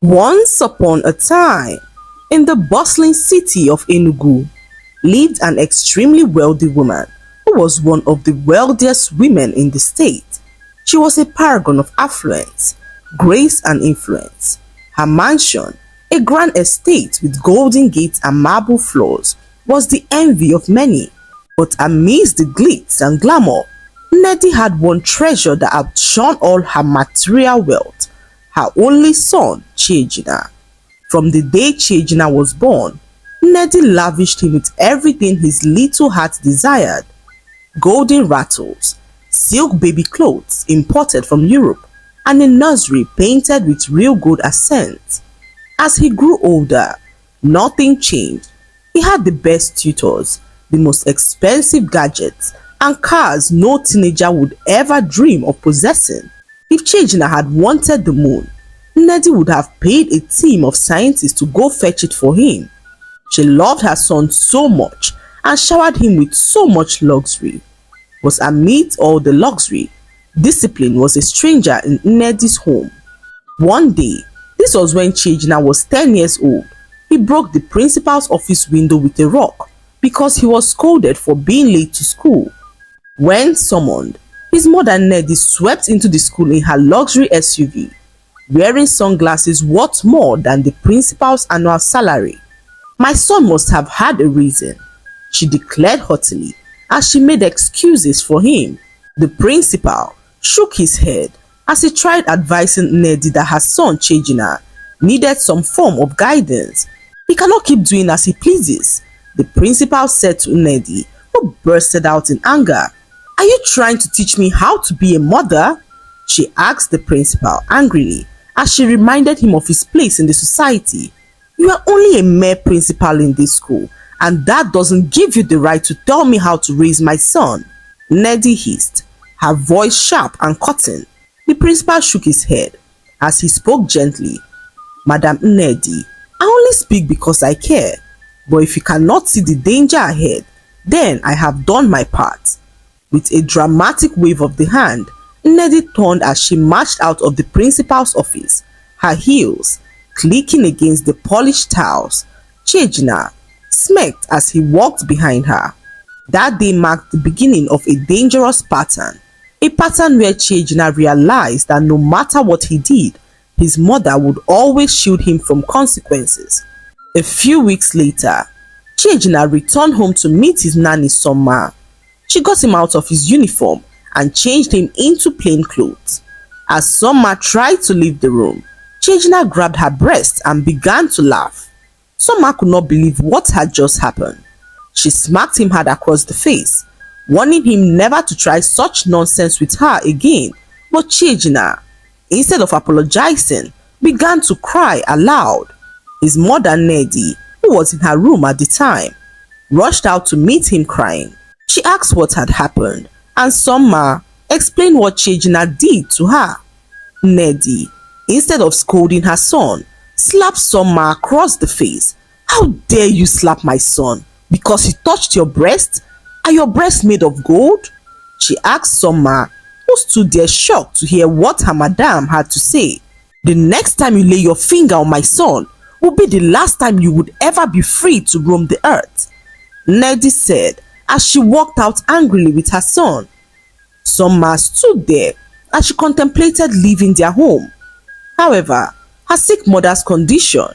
Once upon a time, in the bustling city of Enugu, lived an extremely wealthy woman who was one of the wealthiest women in the state. She was a paragon of affluence, grace and influence. Her mansion, a grand estate with golden gates and marble floors, was the envy of many. But amidst the glitz and glamour, Nnedi had one treasure that outshone all her material wealth: her only son, Chiejina. From the day Chiejina was born, Nnedi lavished him with everything his little heart desired: golden rattles, silk baby clothes imported from Europe, and a nursery painted with real gold accents. As he grew older, nothing changed. He had the best tutors, the most expensive gadgets, and cars no teenager would ever dream of possessing. If Chiejina had wanted the moon, Nnedi would have paid a team of scientists to go fetch it for him. She loved her son so much and showered him with so much luxury. But amid all the luxury, discipline was a stranger in Nnedi's home. One day, this was when Chiejina was 10 years old, he broke the principal's office window with a rock because he was scolded for being late to school. When summoned, his mother Nnedi swept into the school in her luxury SUV, wearing sunglasses worth more than the principal's annual salary. "My son must have had a reason," she declared haughtily as she made excuses for him. The principal shook his head as he tried advising Nnedi that her son Chiejina needed some form of guidance. "He cannot keep doing as he pleases," the principal said to Nnedi, who bursted out in anger. "Are you trying to teach me how to be a mother?" she asked the principal angrily as she reminded him of his place in the society. "You are only a mere principal in this school, and that doesn't give you the right to tell me how to raise my son," Nnedi hissed, her voice sharp and cutting. The principal shook his head as he spoke gently. "Madam Nnedi, I only speak because I care, but if you cannot see the danger ahead, then I have done my part." With a dramatic wave of the hand, Nnedi turned as she marched out of the principal's office, her heels clicking against the polished tiles. Chiejina smirked as he walked behind her. That day marked the beginning of a dangerous pattern, a pattern where Chiejina realized that no matter what he did, his mother would always shield him from consequences. A few weeks later, Chiejina returned home to meet his nanny Soma. She got him out of his uniform and changed him into plain clothes. As Soma tried to leave the room, Chiejina grabbed her breast and began to laugh. Soma could not believe what had just happened. She smacked him hard across the face, warning him never to try such nonsense with her again. But Chiejina, instead of apologizing, began to cry aloud. His mother Nnedi, who was in her room at the time, rushed out to meet him crying. She asked what had happened, and Soma explained what Chiejina did to her. Nnedi, instead of scolding her son, slapped Soma across the face. "How dare you slap my son? Because he touched your breast? Are your breasts made of gold?" she asked Soma, who stood there shocked to hear what her madam had to say. "The next time you lay your finger on my son will be the last time you would ever be free to roam the earth," Nnedi said as she walked out angrily with her son. Soma stood there as she contemplated leaving their home. However, her sick mother's condition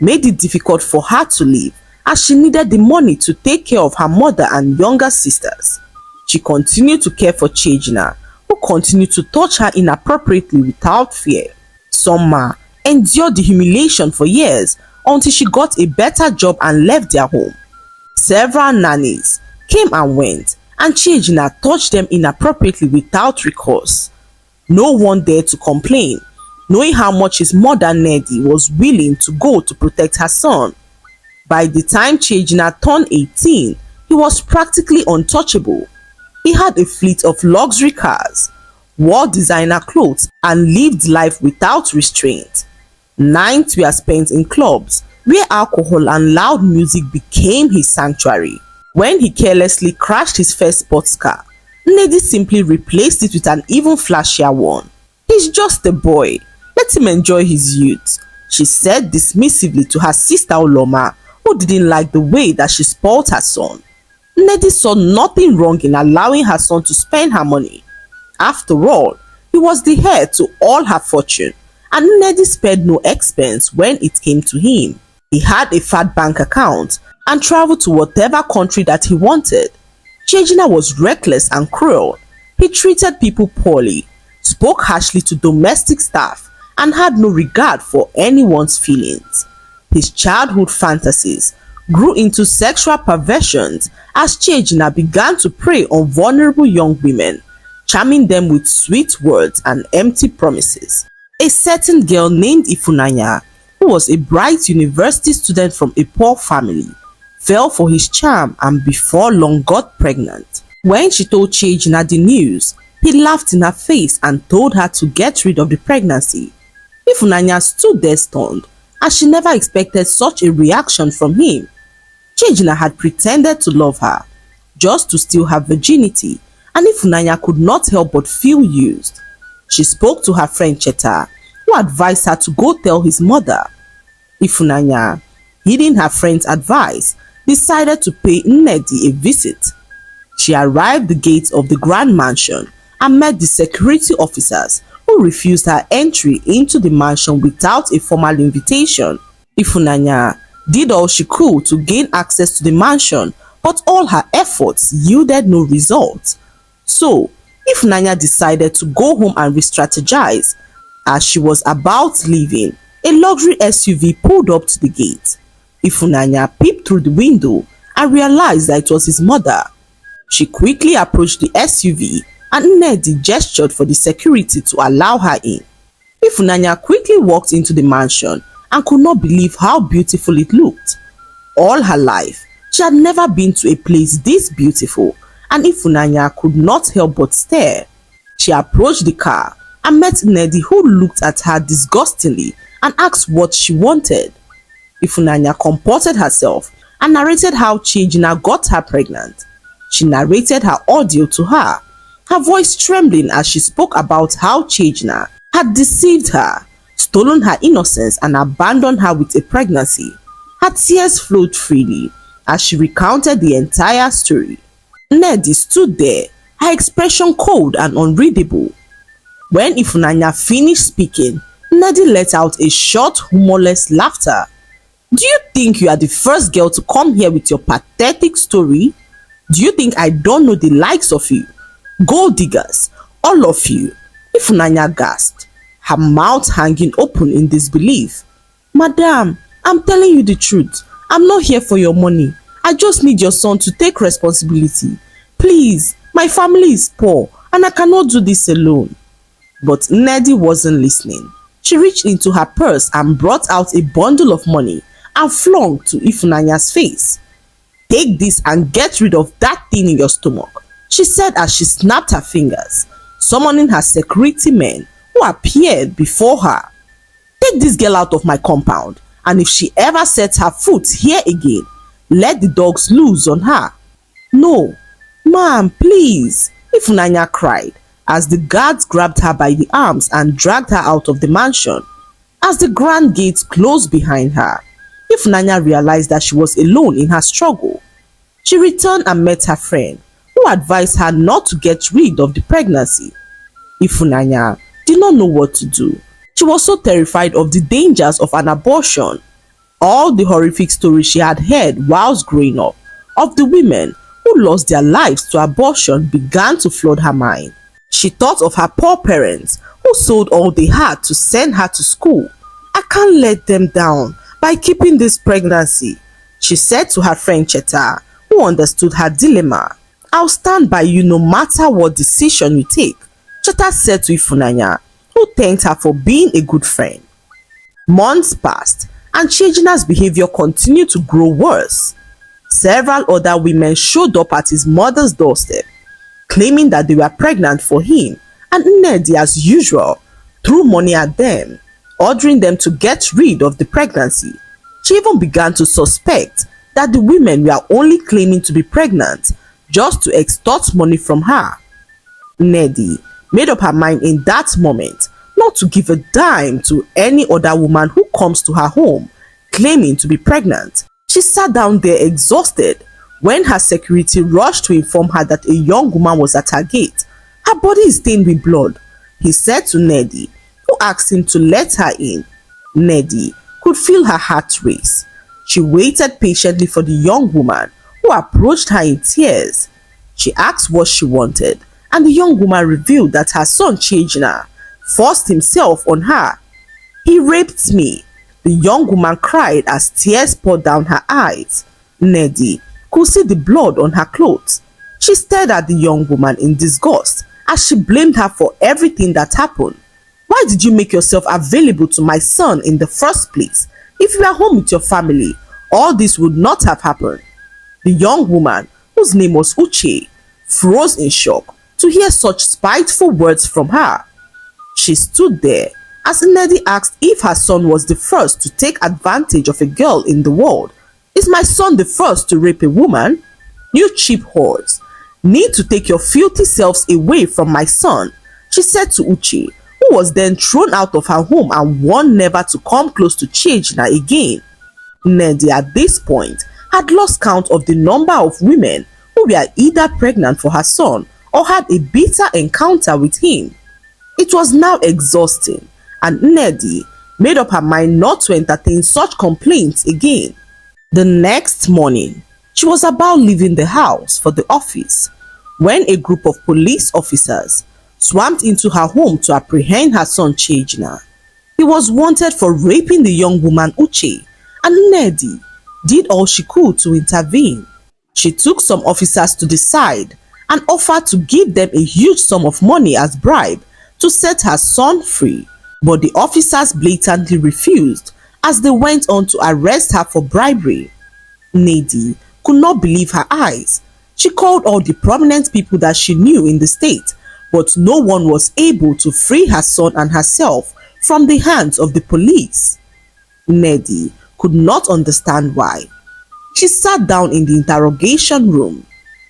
made it difficult for her to leave, as she needed the money to take care of her mother and younger sisters. She continued to care for Chiejina, who continued to touch her inappropriately without fear. Soma endured the humiliation for years until she got a better job and left their home. Several nannies came and went, and Chiejina touched them inappropriately without recourse. No one dared to complain, knowing how much his mother Nnedi was willing to go to protect her son. By the time Chiejina turned 18, he was practically untouchable. He had a fleet of luxury cars, wore designer clothes, and lived life without restraint. Nights were spent in clubs where alcohol and loud music became his sanctuary. When he carelessly crashed his first sports car, Nnedi simply replaced it with an even flashier one. "He's just a boy. Let him enjoy his youth," She said dismissively to her sister Oloma, who didn't like the way that she spoiled her son. Nnedi saw nothing wrong in allowing her son to spend her money. After all, he was the heir to all her fortune, and Nnedi spared no expense when it came to him. He had a fat bank account and traveled to whatever country that he wanted. Chejina was reckless and cruel. He treated people poorly, spoke harshly to domestic staff, and had no regard for anyone's feelings. His childhood fantasies grew into sexual perversions as Chejina began to prey on vulnerable young women, charming them with sweet words and empty promises. A certain girl named Ifunanya, who was a bright university student from a poor family, fell for his charm and before long got pregnant. When she told Chejina the news, he laughed in her face and told her to get rid of the pregnancy. Ifunanya stood there stunned, as she never expected such a reaction from him. Chejina had pretended to love her, just to steal her virginity, and Ifunanya could not help but feel used. She spoke to her friend Cheta, who advised her to go tell his mother. Ifunanya, heeding her friend's advice, decided to pay Nnedi a visit. She arrived at the gates of the grand mansion and met the security officers, who refused her entry into the mansion without a formal invitation. Ifunanya did all she could to gain access to the mansion, but all her efforts yielded no result. So, Ifunanya decided to go home and re-strategize. As she was about leaving, a luxury SUV pulled up to the gate. Ifunanya peeped through the window and realized that it was his mother. She quickly approached the SUV and Nnedi gestured for the security to allow her in. Ifunanya quickly walked into the mansion and could not believe how beautiful it looked. All her life, she had never been to a place this beautiful, and Ifunanya could not help but stare. She approached the car and met Nnedi, who looked at her disgustingly and asked what she wanted. Ifunanya comported herself and narrated how Chejina got her pregnant. She narrated her ordeal to her, her voice trembling as she spoke about how Chejina had deceived her, stolen her innocence and abandoned her with a pregnancy. Her tears flowed freely as she recounted the entire story. Nnedi stood there, her expression cold and unreadable. When Ifunanya finished speaking, Nnedi let out a short, humorless laughter. "Do you think you are the first girl to come here with your pathetic story? Do you think I don't know the likes of you? Gold diggers, all of you," Ifunanya gasped, her mouth hanging open in disbelief. "Madam, I'm telling you the truth. I'm not here for your money. I just need your son to take responsibility. Please, my family is poor and I cannot do this alone." But Nnedi wasn't listening. She reached into her purse and brought out a bundle of money and flung to Ifunanya's face. "Take this and get rid of that thing in your stomach," she said as she snapped her fingers, summoning her security men, who appeared before her. "Take this girl out of my compound, and if she ever sets her foot here again, let the dogs loose on her." "No, ma'am, please," Ifunanya cried as the guards grabbed her by the arms and dragged her out of the mansion. As the grand gates closed behind her, Ifunanya realized that she was alone in her struggle. She returned and met her friend, who advised her not to get rid of the pregnancy. Ifunanya did not know what to do. She was so terrified of the dangers of an abortion. All the horrific stories she had heard whilst growing up of the women who lost their lives to abortion began to flood her mind. She thought of her poor parents who sold all they had to send her to school. "I can't let them down by keeping this pregnancy," she said to her friend Cheta, who understood her dilemma. "I'll stand by you no matter what decision you take," Cheta said to Ifunanya, who thanked her for being a good friend. Months passed and Chejina's behavior continued to grow worse. Several other women showed up at his mother's doorstep, claiming that they were pregnant for him, and Nnedi, as usual, threw money at them, ordering them to get rid of the pregnancy. She even began to suspect that the women were only claiming to be pregnant just to extort money from her. Nnedi made up her mind in that moment, not to give a dime to any other woman who comes to her home claiming to be pregnant. She sat down there exhausted when her security rushed to inform her that a young woman was at her gate. Her body is stained with blood, he said to Neddy, who asked him to let her in. Neddy could feel her heart race. She waited patiently for the young woman, who approached her in tears. She asked what she wanted, and the young woman revealed that her son Chejina forced himself on her. "He raped me," the young woman cried as tears poured down her eyes. Neddy could see the blood on her clothes. She stared at the young woman in disgust as she blamed her for everything that happened. "Why did you make yourself available to my son in the first place? If you were home with your family, all this would not have happened." The young woman, whose name was Uche, froze in shock to hear such spiteful words from her. She stood there as Neddy asked if her son was the first to take advantage of a girl in the world. "Is my son the first to rape a woman? You cheap whores need to take your filthy selves away from my son," she said to Uche, who was then thrown out of her home and warned never to come close to Chejina again. Neddy at this point had lost count of the number of women who were either pregnant for her son or had a bitter encounter with him. It was now exhausting, and Neddy made up her mind not to entertain such complaints again. The next morning, she was about leaving the house for the office when a group of police officers swarmed into her home to apprehend her son Chejina. He was wanted for raping the young woman Uche, and Neddy did all she could to intervene. She took some officers to the side and offered to give them a huge sum of money as bribe to set her son free, but the officers blatantly refused as they went on to arrest her for bribery. Neddy could not believe her eyes. She called all the prominent people that she knew in the state, but no one was able to free her son and herself from the hands of the police. Neddy could not understand why. She sat down in the interrogation room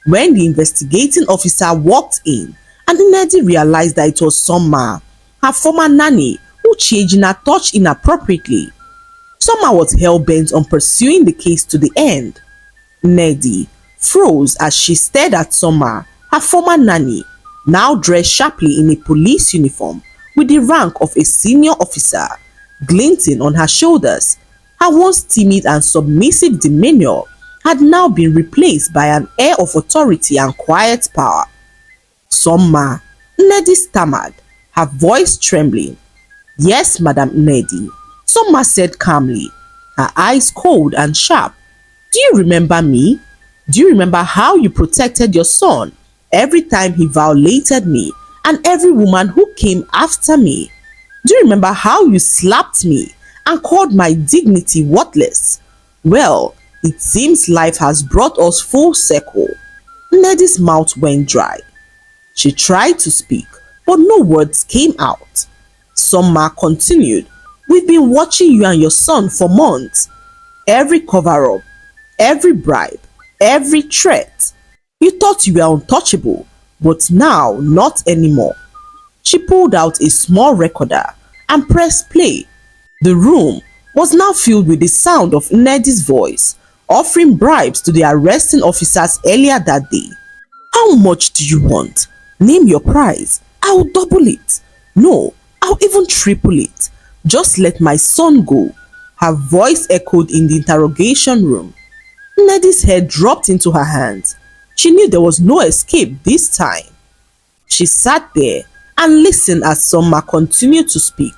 when the investigating officer walked in, and Neddy realized that it was Soma, her former nanny, who Chejina touched inappropriately. Soma was hell-bent on pursuing the case to the end. Neddy froze as she stared at Soma, her former nanny, now dressed sharply in a police uniform with the rank of a senior officer glinting on her shoulders. Her once timid and submissive demeanor had now been replaced by an air of authority and quiet power. "Soma," Neddy stammered, her voice trembling. "Yes, Madam Neddy," Soma said calmly, her eyes cold and sharp. "Do you remember me? Do you remember how you protected your son every time he violated me and every woman who came after me? Do you remember how you slapped me and called my dignity worthless? Well, it seems life has brought us full circle." Neddy's mouth went dry. She tried to speak, but no words came out. Soma continued, "We've been watching you and your son for months. Every cover-up, every bribe, every threat. You thought you were untouchable, but now not anymore." She pulled out a small recorder and pressed play. The room was now filled with the sound of Neddy's voice, offering bribes to the arresting officers earlier that day. "How much do you want? Name your price. I'll double it. No, I'll even triple it. Just let my son go." Her voice echoed in the interrogation room. Neddy's head dropped into her hands. She knew there was no escape this time. She sat there and listened as Soma continued to speak.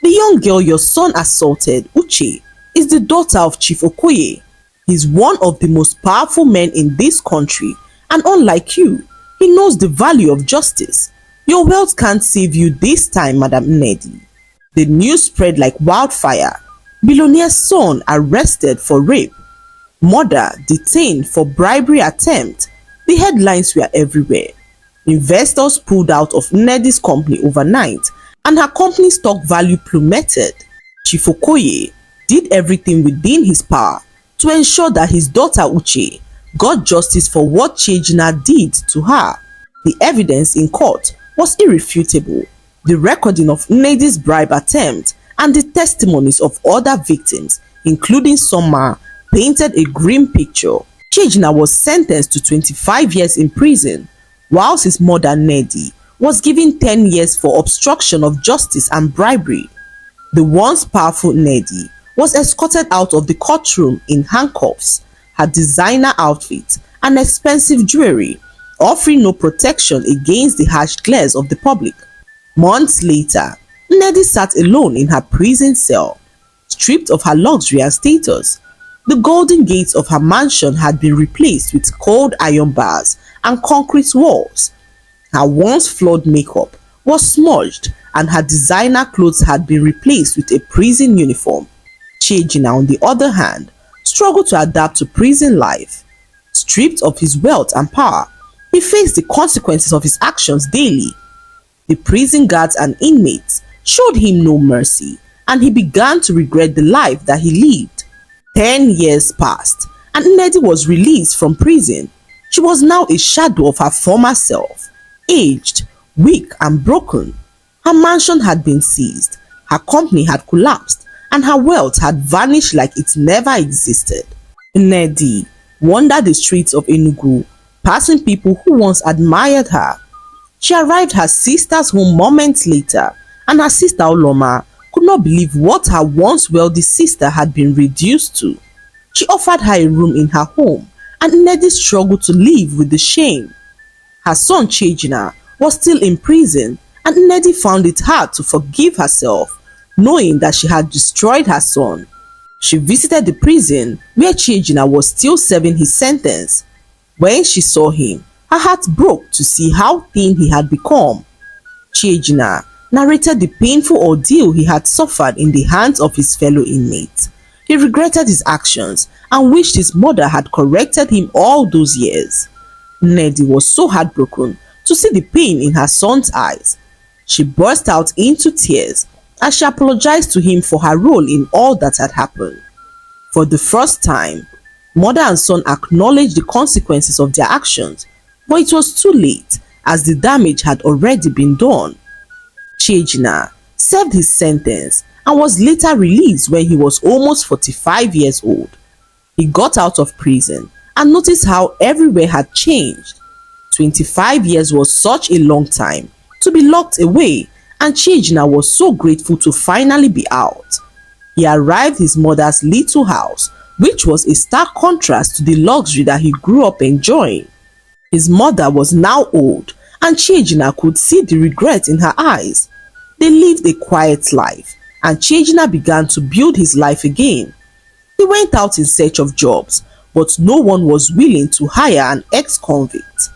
"The young girl your son assaulted, Uche, is the daughter of Chief Okoye. He's one of the most powerful men in this country, and unlike you, he knows the value of justice. Your wealth can't save you this time, Madam Neddy." The news spread like wildfire. Billionaire's son arrested for rape. Mother detained for bribery attempt. The headlines were everywhere. Investors pulled out of Neddy's company overnight, and her company's stock value plummeted. Chief Okoye did everything within his power to ensure that his daughter Uche got justice for what Chejina did to her. The evidence in court was irrefutable. The recording of Nnedi's bribe attempt and the testimonies of other victims, including Soma, painted a grim picture. Chejina was sentenced to 25 years in prison, whilst his mother Nnedi was given 10 years for obstruction of justice and bribery. The once powerful Nnedi was escorted out of the courtroom in handcuffs, her designer outfit and expensive jewelry, offering no protection against the harsh glares of the public. Months later, Nnedi sat alone in her prison cell, stripped of her luxury and status. The golden gates of her mansion had been replaced with cold iron bars and concrete walls. Her once flawed makeup was smudged and her designer clothes had been replaced with a prison uniform. Chejina, on the other hand, struggled to adapt to prison life. Stripped of his wealth and power, he faced the consequences of his actions daily. The prison guards and inmates showed him no mercy, and he began to regret the life that he lived. 10 years passed, and Nnedi was released from prison. She was now a shadow of her former self, aged, weak and broken. Her mansion had been seized, her company had collapsed, and her wealth had vanished like it never existed. Nnedi wandered the streets of Enugu, passing people who once admired her. She arrived her sister's home moments later, and her sister Oloma could not believe what her once wealthy sister had been reduced to. She offered her a room in her home, and Nnedi struggled to live with the shame. Her son Chejina was still in prison, and Nnedi found it hard to forgive herself, knowing that she had destroyed her son. She visited the prison where Chejina was still serving his sentence. When she saw him, her heart broke to see how thin he had become. Chejina narrated the painful ordeal he had suffered in the hands of his fellow inmates. He regretted his actions and wished his mother had corrected him all those years. Nnedi was so heartbroken to see the pain in her son's eyes. She burst out into tears as she apologized to him for her role in all that had happened. For the first time, mother and son acknowledged the consequences of their actions, but it was too late as the damage had already been done. Chejina served his sentence and was later released when he was almost 45 years old. He got out of prison and noticed how everywhere had changed. 25 years was such a long time to be locked away, and Chejina was so grateful to finally be out. He arrived at his mother's little house, which was a stark contrast to the luxury that he grew up enjoying. His mother was now old, and Chejina could see the regret in her eyes. They lived a quiet life, and Chejina began to build his life again. He went out in search of jobs, but no one was willing to hire an ex-convict.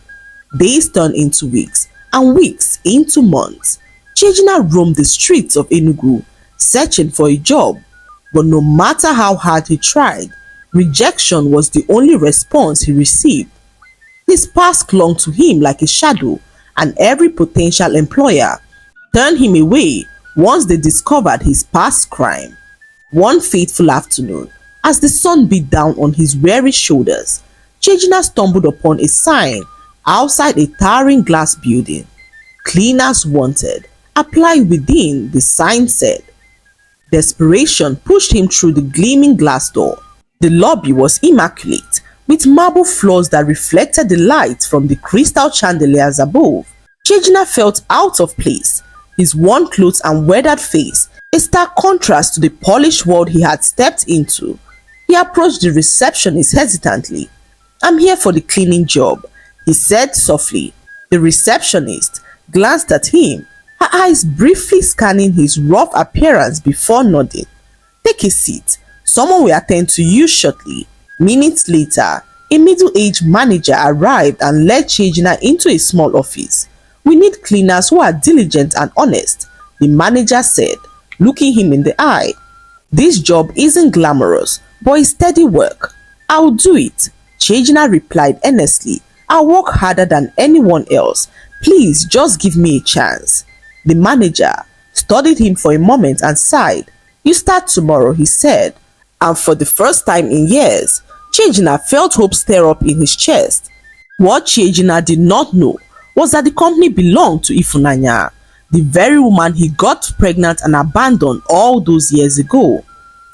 Days turned into weeks, and weeks into months. Chejina roamed the streets of Enugu, searching for a job, but no matter how hard he tried, rejection was the only response he received. His past clung to him like a shadow, and every potential employer turned him away once they discovered his past crime. One fateful afternoon, as the sun beat down on his weary shoulders, Chejina stumbled upon a sign outside a towering glass building. "Cleaners wanted. Apply within," the sign said. Desperation pushed him through the gleaming glass door. The lobby was immaculate, with marble floors that reflected the light from the crystal chandeliers above. Chejina felt out of place, his worn clothes and weathered face a stark contrast to the polished world he had stepped into. He approached the receptionist hesitantly. "I'm here for the cleaning job," he said softly. The receptionist glanced at him, her eyes briefly scanning his rough appearance before nodding. "Take a seat. Someone will attend to you shortly." Minutes later, a middle-aged manager arrived and led Chejina into a small office. "We need cleaners who are diligent and honest," the manager said, looking him in the eye. "This job isn't glamorous, but it's steady work." "I'll do it," Chejina replied earnestly. "I'll work harder than anyone else. Please just give me a chance." The manager studied him for a moment and sighed. "You start tomorrow," he said. And for the first time in years, Chejina felt hope stir up in his chest. What Chejina did not know was that the company belonged to Ifunanya. the very woman he got pregnant and abandoned all those years ago.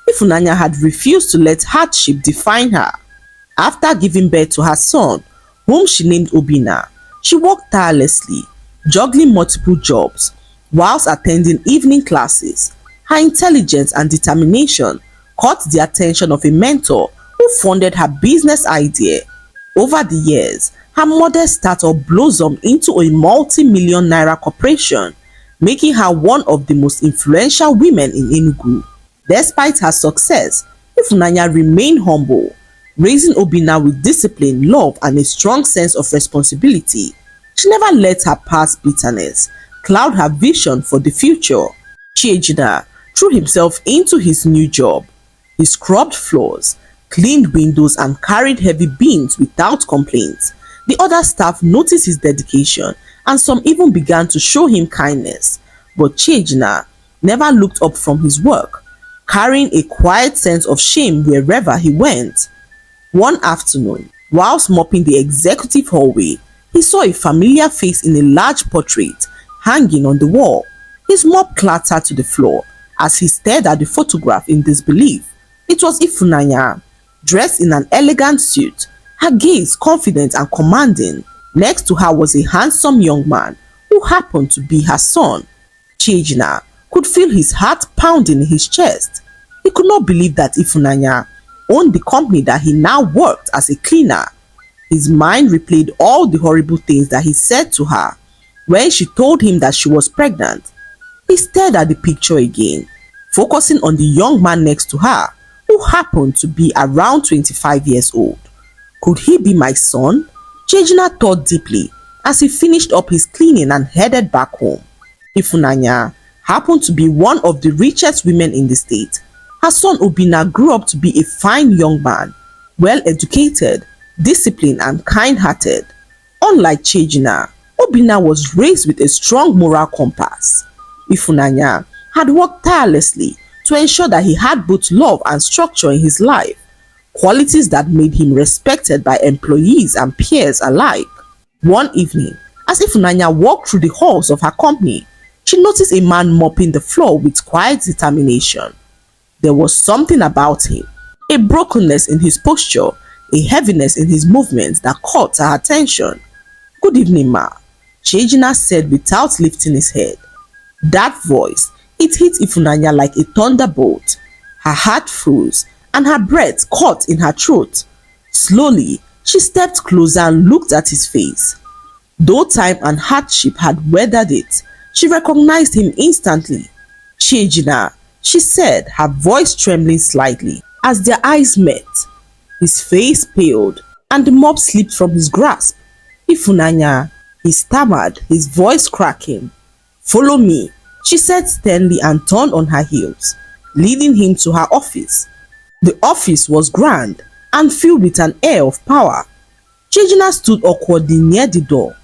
Ifunanya had refused to let hardship define her. After giving birth to her son, whom she named Obina, she worked tirelessly, juggling multiple jobs, whilst attending evening classes. Her intelligence and determination caught the attention of a mentor who funded her business idea. Over the years, her modest startup blossomed into a multi-million naira corporation, making her one of the most influential women in Enugu. Despite her success, Ifunanya remained humble, raising Obina with discipline, love, and a strong sense of responsibility. She never let her past bitterness cloud her vision for the future. Chiejina threw himself into his new job. He scrubbed floors, cleaned windows, and carried heavy beams without complaints. The other staff noticed his dedication, and some even began to show him kindness. But Chiejina never looked up from his work, carrying a quiet sense of shame wherever he went. One afternoon, whilst mopping the executive hallway, he saw a familiar face in a large portrait hanging on the wall. His mop clattered to the floor as he stared at the photograph in disbelief. It was Ifunanya, dressed in an elegant suit, her gaze confident and commanding. Next to her was a handsome young man who happened to be her son. Chiejina could feel his heart pounding in his chest. He could not believe that Ifunanya owned the company that he now worked as a cleaner. His mind replayed all the horrible things that he said to her when she told him that she was pregnant. He stared at the picture again, focusing on the young man next to her, who happened to be around 25 years old. Could he be my son? Chiejina thought deeply as he finished up his cleaning and headed back home. Ifunanya happened to be one of the richest women in the state. Her son Obina grew up to be a fine young man, well educated, disciplined, and kind-hearted. Unlike Chiejina, Obina was raised with a strong moral compass. Ifunanya had worked tirelessly to ensure that he had both love and structure in his life, qualities that made him respected by employees and peers alike. One evening, as Ifunanya walked through the halls of her company, she noticed a man mopping the floor with quiet determination. There was something about him, a brokenness in his posture, a heaviness in his movements that caught her attention. "Good evening, ma," Chiejina said without lifting his head. That voice, it hit Ifunanya like a thunderbolt. Her heart froze and her breath caught in her throat. Slowly, she stepped closer and looked at his face. Though time and hardship had weathered it, she recognized him instantly. "Chiejina," she said, her voice trembling slightly. As their eyes met, his face paled and the mop slipped from his grasp. "Ifunanya," he stammered, his voice cracking. "Follow me," she said sternly and turned on her heels, leading him to her office. The office was grand and filled with an air of power. Chiejina stood awkwardly near the door,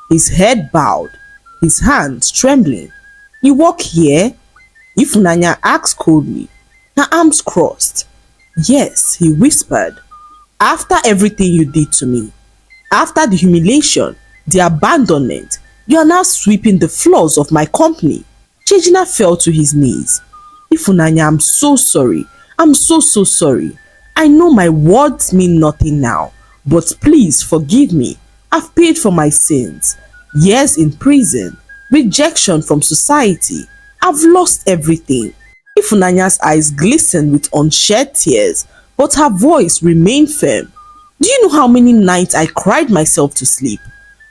his head bowed, his hands trembling. "You work here?" Ifunanya asked coldly, her arms crossed. "Yes," he whispered. "After everything you did to me, after the humiliation, the abandonment, you are now sweeping the floors of my company." Chiejina fell to his knees. "Ifunanya, I'm so sorry. I'm so sorry. I know my words mean nothing now, but please forgive me. I've paid for my sins. Years in prison, rejection from society. I've lost everything." Ifunanya's eyes glistened with unshed tears, but her voice remained firm. "Do you know how many nights I cried myself to sleep?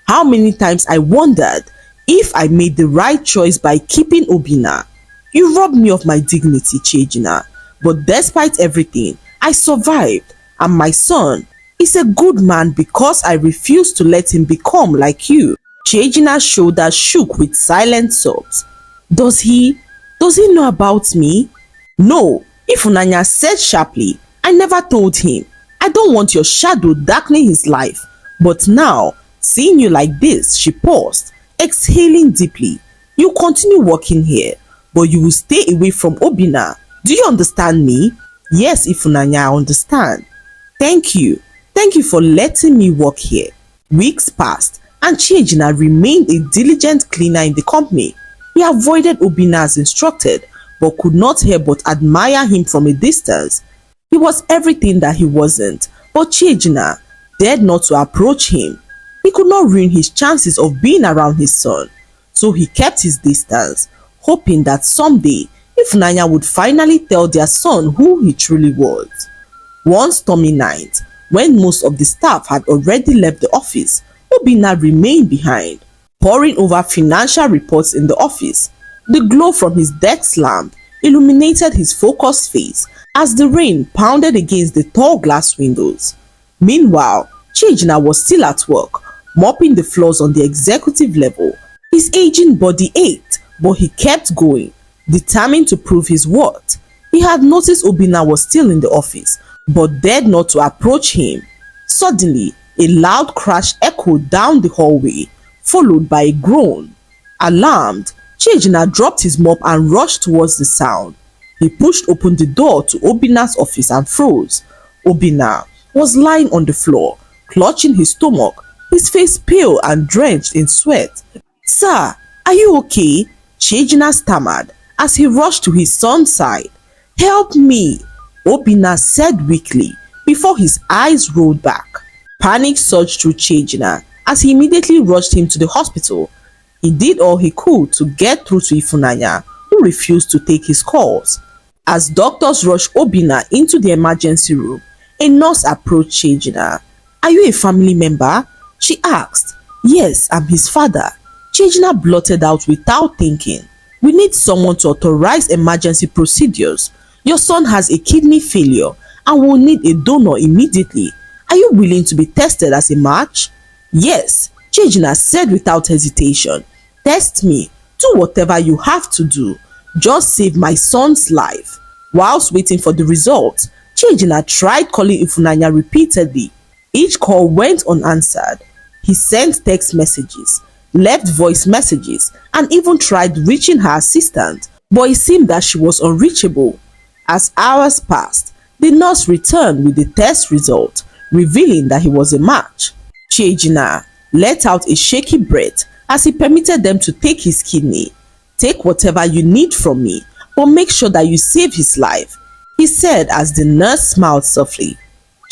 How many times I wondered if I made the right choice by keeping Obina? You robbed me of my dignity, Chiejina, but despite everything, I survived, and my son is a good man because I refused to let him become like you." Chiejina's shoulders shook with silent sobs. Does he know about me?" "No," Ifunanya said sharply. "I never told him. I don't want your shadow darkening his life. But now, seeing you like this," she paused, exhaling deeply. "You continue working here, but you will stay away from Obina. Do you understand me?" "Yes, Ifunanya, I understand. Thank you. Thank you for letting me work here." Weeks passed and Chiejina remained a diligent cleaner in the company. He avoided Obinna as instructed, but could not help but admire him from a distance. He was everything that he wasn't, but Chiejina dared not to approach him. He could not ruin his chances of being around his son, so he kept his distance, hoping that someday Ifunanya would finally tell their son who he truly was. One stormy night, when most of the staff had already left the office, Obinna remained behind, poring over financial reports in the office. The glow from his desk lamp illuminated his focused face as the rain pounded against the tall glass windows. Meanwhile, Chiejina was still at work, mopping the floors on the executive level. His aging body ached, but he kept going, determined to prove his worth. He had noticed Obinna was still in the office, but dared not to approach him. Suddenly, a loud crash echoed down the hallway, followed by a groan. Alarmed, Chiejina dropped his mop and rushed towards the sound. He pushed open the door to Obinna's office and froze. Obinna was lying on the floor, clutching his stomach, his face pale and drenched in sweat. "Sir, are you okay?" Chiejina stammered as he rushed to his son's side. "Help me," Obinna said weakly before his eyes rolled back. Panic surged through Chiejina as he immediately rushed him to the hospital. He did all he could to get through to Ifunanya, who refused to take his calls. As doctors rushed Obinna into the emergency room, a nurse approached Chiejina. "Are you a family member?" she asked. "Yes, I'm his father," Chiejina blurted out without thinking. "We need someone to authorize emergency procedures. Your son has a kidney failure and will need a donor immediately. Are you willing to be tested as a match?" "Yes," Chiejina said without hesitation. "Test me. Do whatever you have to do. Just save my son's life." Whilst waiting for the results, Chiejina tried calling Ifunanya repeatedly. Each call went unanswered. He sent text messages, left voice messages, and even tried reaching her assistant, but it seemed that she was unreachable. As hours passed, the nurse returned with the test result, revealing that he was a match. Chiejina let out a shaky breath as he permitted them to take his kidney. "Take whatever you need from me, but make sure that you save his life," he said as the nurse smiled softly.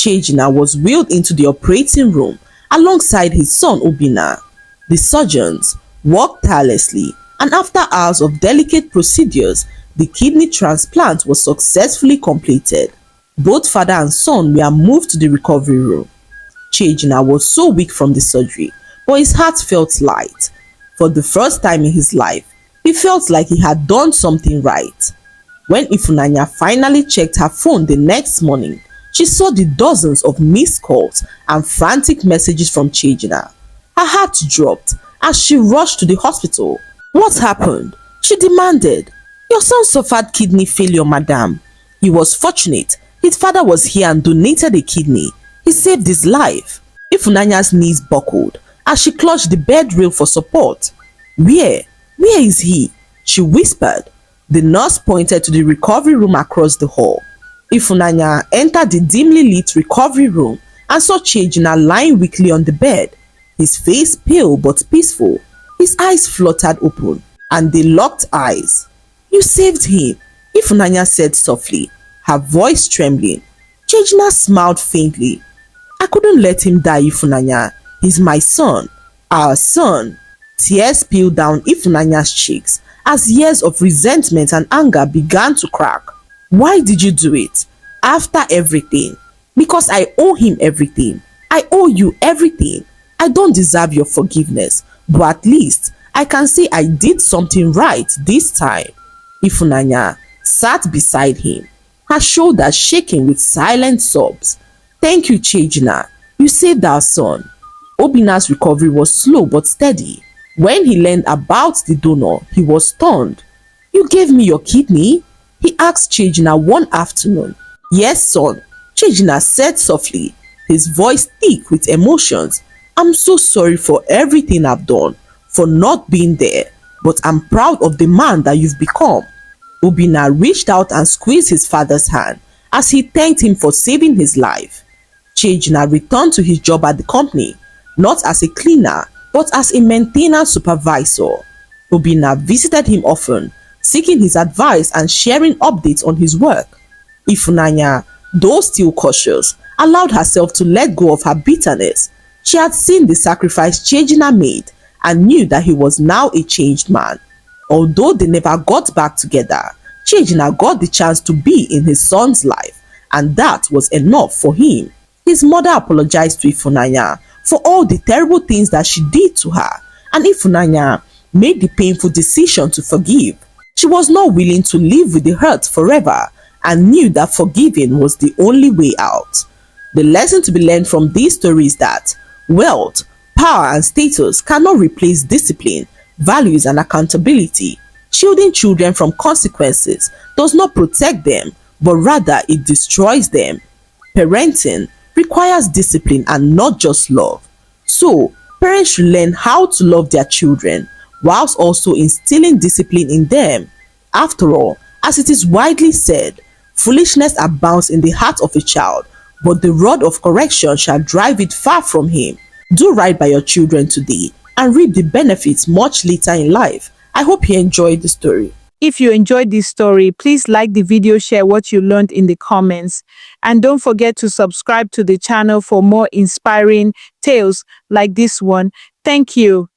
Chiejina was wheeled into the operating room alongside his son Obinna. The surgeons worked tirelessly, and after hours of delicate procedures, the kidney transplant was successfully completed. Both father and son were moved to the recovery room. Chiejina was so weak from the surgery, but his heart felt light. For the first time in his life, he felt like he had done something right. When Ifunanya finally checked her phone the next morning, she saw the dozens of missed calls and frantic messages from Chiejina. Her heart dropped as she rushed to the hospital. "What happened?" she demanded. "Your son suffered kidney failure, madam. He was fortunate. His father was here and donated a kidney. He saved his life." Ifunanya's knees buckled as she clutched the bed rail for support. Where is he?" she whispered. The nurse pointed to the recovery room across the hall. Ifunanya entered the dimly lit recovery room and saw Chiejina lying weakly on the bed, his face pale but peaceful. His eyes fluttered open, and they locked eyes. "You saved him," Ifunanya said softly, her voice trembling. Chiejina smiled faintly. "I couldn't let him die, Ifunanya. He's my son, our son." Tears spilled down Ifunanya's cheeks as years of resentment and anger began to crack. "Why did you do it? After everything?" "Because I owe him everything. I owe you everything. I don't deserve your forgiveness, but at least I can say I did something right this time." Ifunanya sat beside him, her shoulders shaking with silent sobs. "Thank you, Chiejina. You saved our son." Obinna's recovery was slow but steady. When he learned about the donor, he was stunned. "You gave me your kidney?" he asked Chiejina one afternoon. "Yes, son," Chiejina said softly, his voice thick with emotions. "I'm so sorry for everything I've done, for not being there, but I'm proud of the man that you've become." Obinna reached out and squeezed his father's hand as he thanked him for saving his life. Chiejina returned to his job at the company, not as a cleaner, but as a maintenance supervisor. Obinna visited him often, seeking his advice and sharing updates on his work. Ifunanya, though still cautious, allowed herself to let go of her bitterness. She had seen the sacrifice Chiejina made and knew that he was now a changed man. Although they never got back together, Chiejina got the chance to be in his son's life, and that was enough for him. His mother apologized to Ifunanya for all the terrible things that she did to her, and Ifunanya made the painful decision to forgive. She was not willing to live with the hurt forever and knew that forgiving was the only way out. The lesson to be learned from this story is that wealth, power, and status cannot replace discipline, values, and accountability. Shielding children from consequences does not protect them, but rather it destroys them. Parenting requires discipline and not just love. So, parents should learn how to love their children whilst also instilling discipline in them. After all, as it is widely said, foolishness abounds in the heart of a child, but the rod of correction shall drive it far from him. Do right by your children today and reap the benefits much later in life. I hope you enjoyed the story. If you enjoyed this story, please like the video, share what you learned in the comments, and don't forget to subscribe to the channel for more inspiring tales like this one. Thank you.